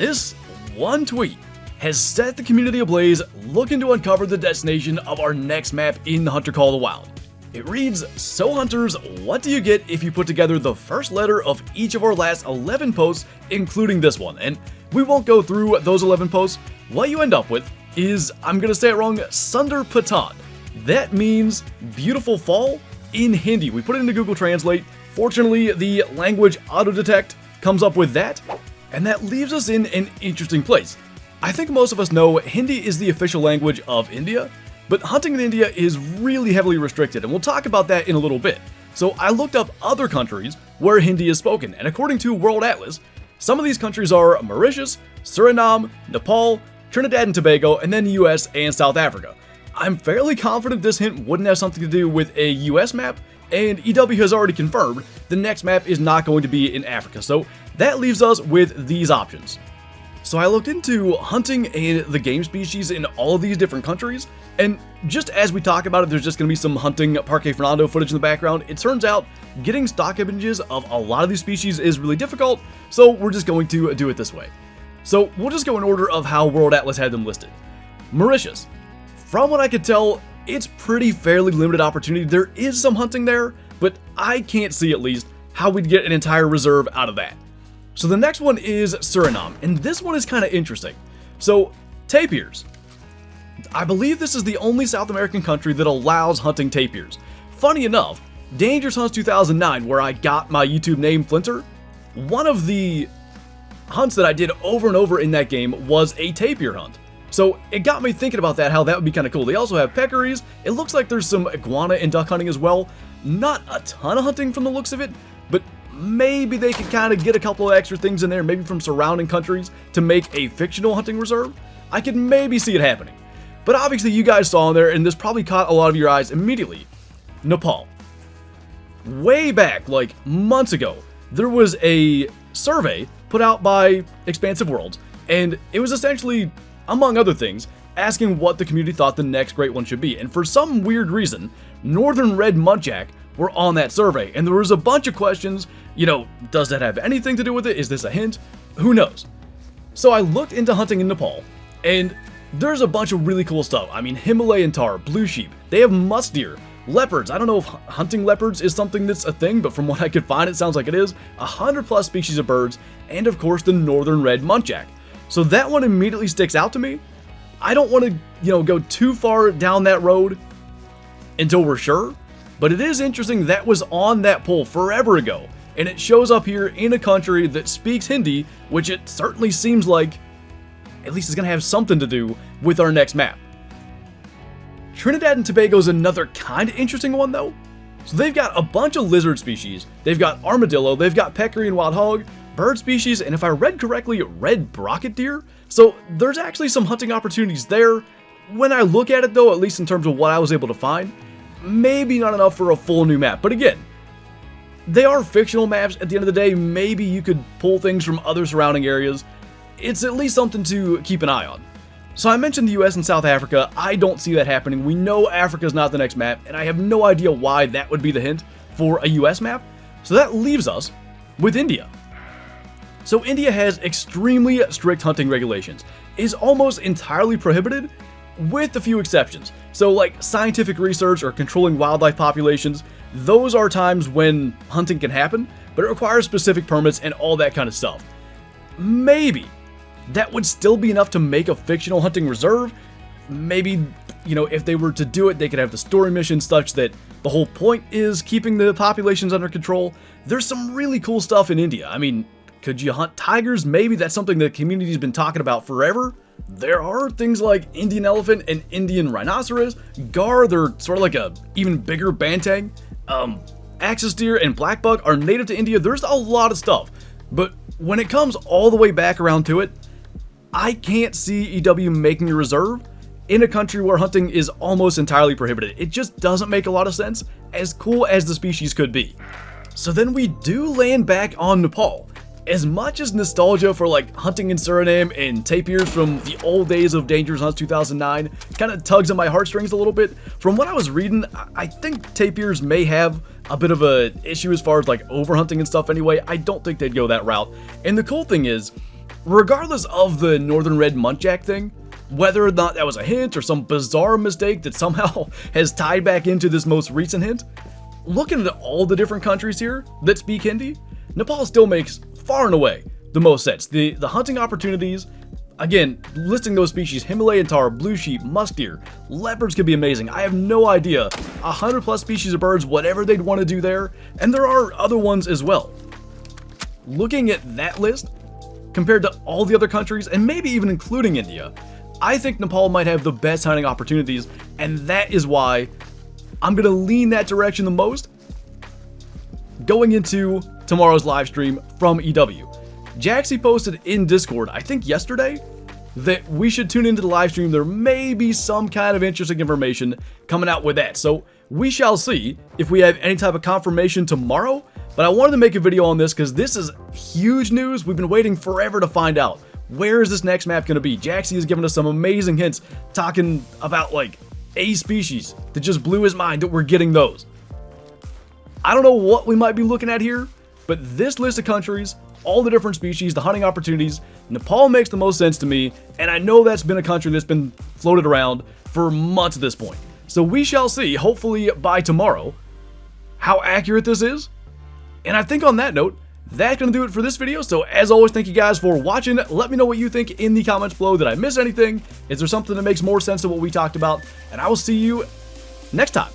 This one tweet has set the community ablaze, looking to uncover the destination of our next map in the Hunter Call of the Wild. It reads, "So hunters, what do you get if you put together the first letter of each of our last 11 posts, including this one?" And we won't go through those 11 posts. What you end up with is, I'm gonna say it wrong, Sundar Patan. That means beautiful fall in Hindi. We put it into Google Translate. Fortunately, the language auto-detect comes up with that, and that leaves us in an interesting place. I think most of us know Hindi is the official language of India, but hunting in India is really heavily restricted, and we'll talk about that in a little bit. So I looked up other countries where Hindi is spoken, and according to World Atlas, some of these countries are Mauritius, Suriname, Nepal, Trinidad and Tobago, and then the US and South Africa. I'm fairly confident this hint wouldn't have something to do with a US map, and EW has already confirmed the next map is not going to be in Africa, so that leaves us with these options. So I looked into hunting and the game species in all of these different countries, and just as we talk about it, there's just going to be some hunting Parque Fernando footage in the background. It turns out getting stock images of a lot of these species is really difficult, so we're just going to do it this way. So we'll just go in order of how World Atlas had them listed. Mauritius. From what I could tell, it's pretty fairly limited opportunity. There is some hunting there, but I can't see at least how we'd get an entire reserve out of that. So the next one is Suriname, and this one is kind of interesting. So, tapirs. I believe this is the only South American country that allows hunting tapirs. Funny enough, Dangerous Hunts 2009, where I got my YouTube name Flinter, one of the hunts that I did over and over in that game was a tapir hunt. So it got me thinking about that, how that would be kind of cool. They also have peccaries. It looks like there's some iguana and duck hunting as well. Not a ton of hunting from the looks of it, but maybe they could kind of get a couple of extra things in there, maybe from surrounding countries, to make a fictional hunting reserve. I could maybe see it happening. But obviously you guys saw in there, and this probably caught a lot of your eyes immediately. Nepal. Way back, like months ago, there was a survey put out by Expansive Worlds, and it was essentially, among other things, asking what the community thought the next great one should be. And for some weird reason, northern red muntjac were on that survey, and there was a bunch of questions. You know, does that have anything to do with it? Is this a hint? Who knows? So I looked into hunting in Nepal, and there's a bunch of really cool stuff. I mean, Himalayan tahr, blue sheep, they have musk deer, leopards. I don't know if hunting leopards is something that's a thing, but from what I could find, it sounds like it is. 100+ species of birds, and of course the northern red muntjac. So that one immediately sticks out to me. I don't want to, go too far down that road until we're sure, but it is interesting that was on that poll forever ago, and it shows up here in a country that speaks Hindi, which it certainly seems like at least it's going to have something to do with our next map. Trinidad and Tobago is another kind of interesting one though. So they've got a bunch of lizard species, they've got armadillo, they've got peccary and wild hog, bird species, and if I read correctly, red brocket deer. So there's actually some hunting opportunities there. When I look at it though, at least in terms of what I was able to find, maybe not enough for a full new map. But again, they are fictional maps. At the end of the day, maybe you could pull things from other surrounding areas. It's at least something to keep an eye on. So I mentioned the US and South Africa. I don't see that happening. We know Africa's not the next map, and I have no idea why that would be the hint for a US map. So that leaves us with India. So India has extremely strict hunting regulations. It is almost entirely prohibited, with a few exceptions. So like scientific research or controlling wildlife populations, those are times when hunting can happen, but it requires specific permits and all that kind of stuff. Maybe that would still be enough to make a fictional hunting reserve. Maybe, if they were to do it, they could have the story mission such that the whole point is keeping the populations under control. There's some really cool stuff in India. I mean, could you hunt tigers? Maybe that's something the community's been talking about forever. There are things like Indian elephant and Indian rhinoceros. Gurr, they're sort of like a even bigger bantang. Axis deer and black buck are native to India. There's a lot of stuff. But when it comes all the way back around to it, I can't see EW making a reserve in a country where hunting is almost entirely prohibited. It just doesn't make a lot of sense, as cool as the species could be. So then we do land back on Nepal. As much as nostalgia for like hunting in Suriname and tapirs from the old days of Dangerous Hunts 2009 kind of tugs on my heartstrings a little bit, from what I was reading, I think tapirs may have a bit of a issue as far as like overhunting and stuff anyway. I don't think they'd go that route. And the cool thing is, regardless of the northern red muntjac thing, whether or not that was a hint or some bizarre mistake that somehow has tied back into this most recent hint, looking at all the different countries here that speak Hindi, Nepal still makes far and away the most sense. The hunting opportunities, again, listing those species, Himalayan tar, blue sheep, musk deer, leopards could be amazing. I have no idea. 100+ species of birds, whatever they'd want to do there, and there are other ones as well. Looking at that list, compared to all the other countries, and maybe even including India, I think Nepal might have the best hunting opportunities, and that is why I'm going to lean that direction the most going into tomorrow's live stream from EW. Jaxy posted in Discord, I think yesterday, that we should tune into the live stream. There may be some kind of interesting information coming out with that. So we shall see if we have any type of confirmation tomorrow. But I wanted to make a video on this because this is huge news. We've been waiting forever to find out. Where is this next map going to be? Jaxy has given us some amazing hints talking about like a species that just blew his mind that we're getting those. I don't know what we might be looking at here, but this list of countries, all the different species, the hunting opportunities, Nepal makes the most sense to me, and I know that's been a country that's been floated around for months at this point. So we shall see, hopefully by tomorrow, how accurate this is. And I think on that note, that's going to do it for this video. So as always, thank you guys for watching. Let me know what you think in the comments below. Did I miss anything? Is there something that makes more sense than what we talked about? And I will see you next time.